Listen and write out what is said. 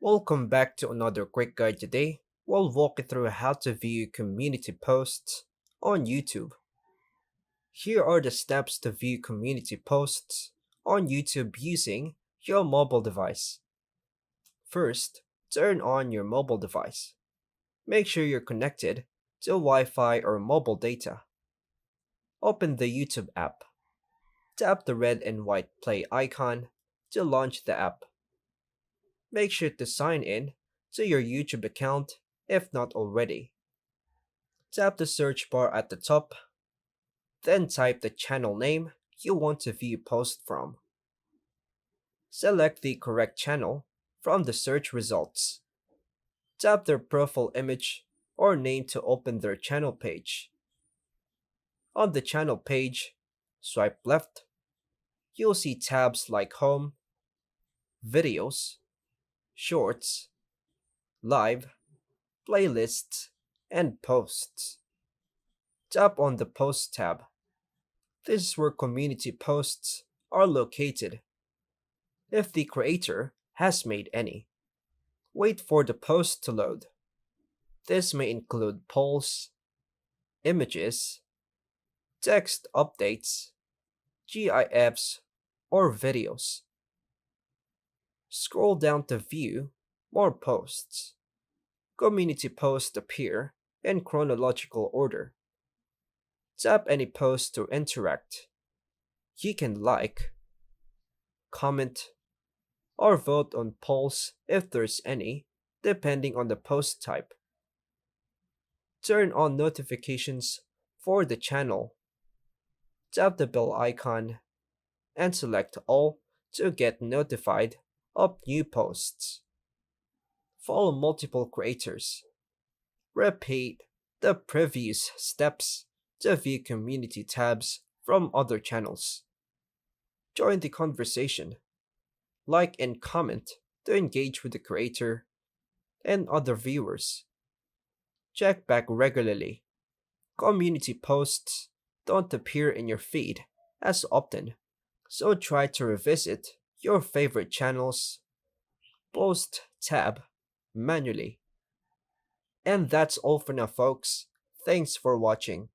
Welcome back to another quick guide today. We'll walk you through how to view community posts on YouTube. Here are the steps to view community posts on YouTube using your mobile device. First, turn on your mobile device. Make sure you're connected to Wi-Fi or mobile data. Open the YouTube app. Tap the red and white play icon to launch the app. Make sure to sign in to your YouTube account if not already. Tap the search bar at the top, then type the channel name you want to view post from. Select the correct channel from the search results. Tap their profile image or name to open their channel page. On the channel page, swipe left. You'll see tabs like Home, Videos, Shorts, Live, Playlists, and Posts. Tap on the Post tab. This is where community posts are located, if the creator has made any. Wait for the post to load. This may include polls, images, text updates, GIFs, or videos. Scroll down to view more posts. Community posts appear in chronological order. Tap any post to interact. You can like, comment, or vote on polls if there's any, depending on the post type. Turn on notifications for the channel. Tap the bell icon and select all to get notified of new posts. Follow multiple creators. Repeat the previous steps to view community tabs from other channels. Join the conversation. Like and comment to engage with the creator and other viewers. Check back regularly. Community posts don't appear in your feed as often, so try to revisit your favorite channels post tab manually. And that's all for now, folks. Thanks for watching.